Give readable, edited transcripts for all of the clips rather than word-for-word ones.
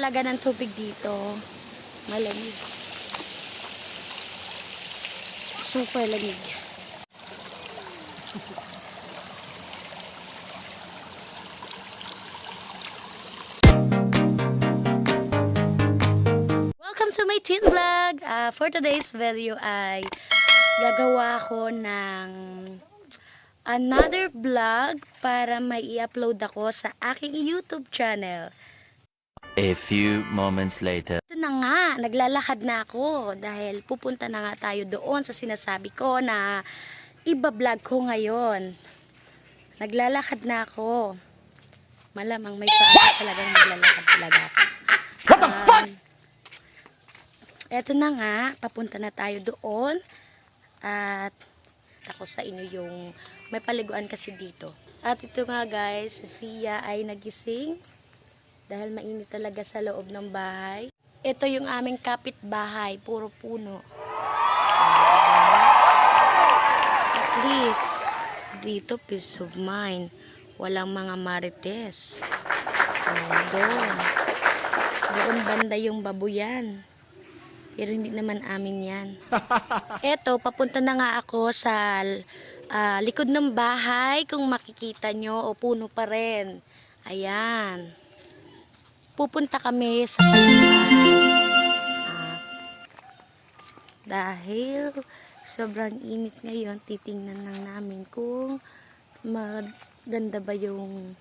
talaga ng tubig dito. Malamig. Super lamig. Welcome to my teen vlog. For today's video ay gagawa ko ng another vlog para may i-upload ako sa aking YouTube channel. A few moments later. Ito na nga, naglalakad na ako dahil pupunta na nga tayo doon sa sinasabi ko na iba-vlog ko ngayon. Naglalakad na ako. Malamang may paa talagang naglalakad talaga. What the fuck? Eto na nga, papunta na tayo doon. At ako sa inyo yung may paliguan kasi dito. At ito nga guys, si Sia ay nagising dahil mainit talaga sa loob ng bahay. Ito yung aming kapitbahay, puro puno. At least, dito peace of mind. Walang mga marites. Doon. Doon banda yung babuyan. Pero hindi naman amin yan. Eto, papunta na nga ako sa likod ng bahay. Kung makikita nyo, o puno pa rin. Ayan. Pupunta kami sa dahil sobrang init ngayon, titingnan lang namin kung maganda ba yung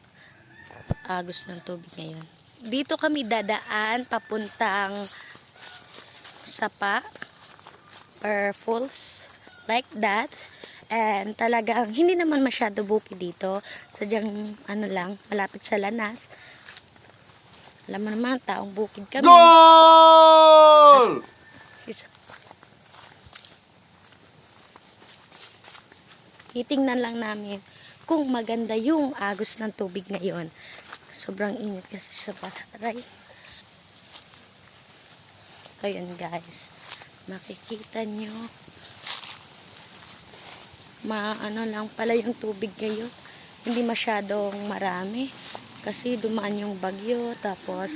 agos ng tubig ngayon. Dito kami dadaan papuntang sapa or falls like that, and talagang hindi naman masyado bukid dito, sadyang ano lang, malapit sa lanas. Alam mo naman, taong bukid kami. Goal! Titingnan lang namin kung maganda yung agos ng tubig ngayon. Sobrang init kasi sa bahay. So yun guys, makikita nyo maano lang pala yung tubig ngayon, hindi masyadong marami kasi dumaan yung bagyo. Tapos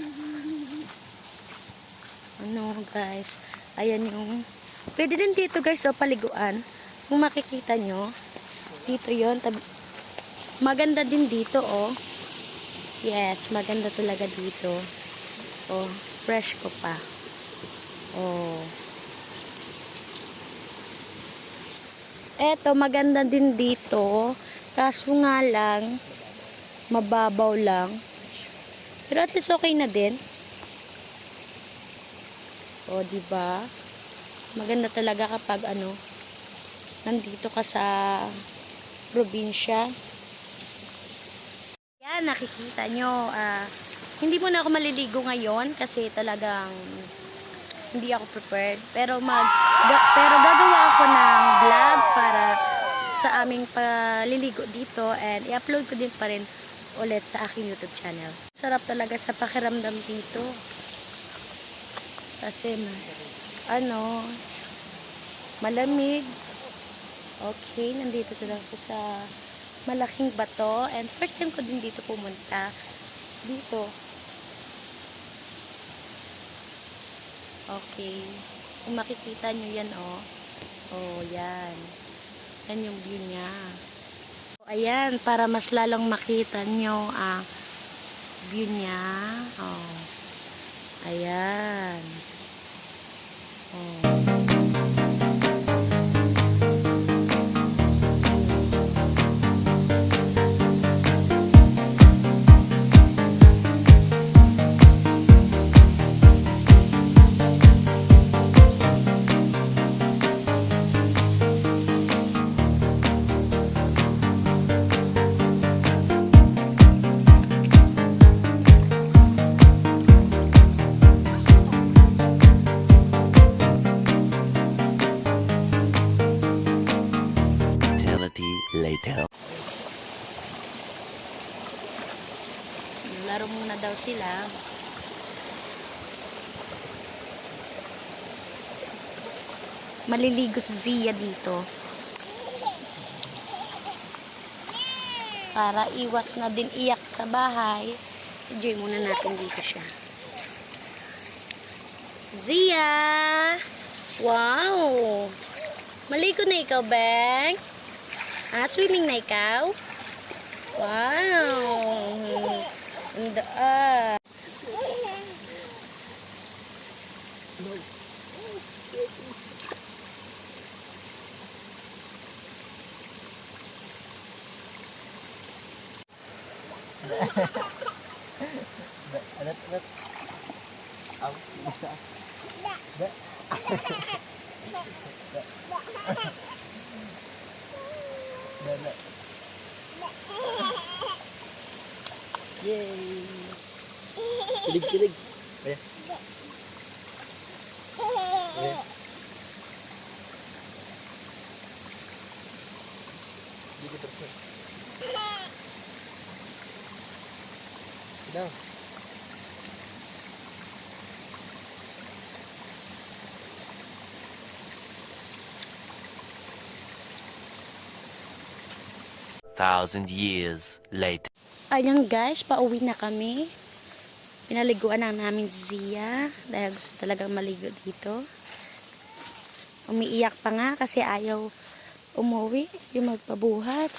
ano guys, ayan yung pwede din dito guys, paliguan. Kung makikita nyo dito yon, maganda din dito oh. Yes, maganda talaga dito. Oh, fresh ko pa. Oh. Eto, maganda din dito. Kaso nga lang, mababaw lang. Pero at least okay na din. O, diba? Maganda talaga kapag ano, nandito ka sa probinsya. Yan, nakikita nyo. Hindi muna ako maliligo ngayon kasi talagang hindi ako prepared. Pero gagawa ako ng vlog para sa aming paliligo dito, and i-upload ko din pa rin ulit sa aking YouTube channel. Sarap talaga sa pakiramdam dito. Kasi ano, malamig. Okay, nandito talaga ako sa malaking bato, and first time ko din dito pumunta. Dito. Okay. Kung makikita nyo yan, oh. Oh, yan. Yan yung view niya. So, ayan, para mas lalong makita nyo ang view niya. Oh. Ayan. Oh. Later. Laro muna daw sila. Maliligo si Zia dito. Para iwas na din iyak sa bahay. Enjoy muna natin dito siya. Zia! Wow! Maligo na ikaw, Beng? Swimming na ikaw? Wow! Ang daan. Yay! Kilig. Ayan. Ayan. Dito terus. Daw. Thousand years later. Ayan guys, pauwi na kami. Pinaliguan na namin si Zia dahil gusto talagang maligo dito. Umiiyak pa nga kasi ayaw umuwi, yung magpabuhat.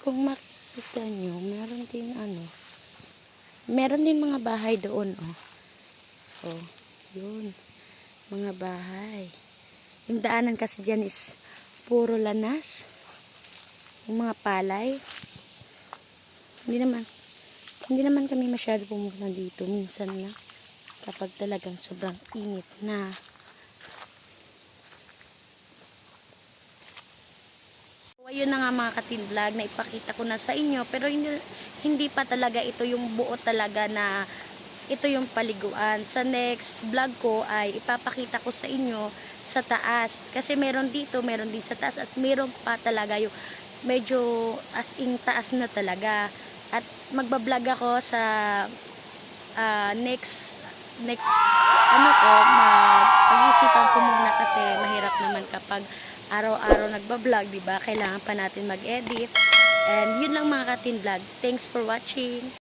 Kung makikita nyo, meron din mga bahay doon, oh. Oh, yun. Mga bahay. Yung daanan kasi dyan is puro lanas. Yung mga palay. Hindi naman kami masyado pumunta dito. Minsan na. Kapag talagang sobrang init na. So, ayun na nga mga ka-Tin-Vlog na ipakita ko na sa inyo. Pero hindi pa talaga ito yung buo talaga na ito yung paliguan. Sa next vlog ko ay ipapakita ko sa inyo sa taas. Kasi meron dito, meron din sa taas. At meron pa talaga yung medyo as in taas na talaga. At magbablog ako sa next pag-isipan ko muna kasi mahirap naman kapag araw-araw nagbablog, diba? Kailangan pa natin mag-edit. And yun lang mga ka-Tin-Vlog. Thanks for watching.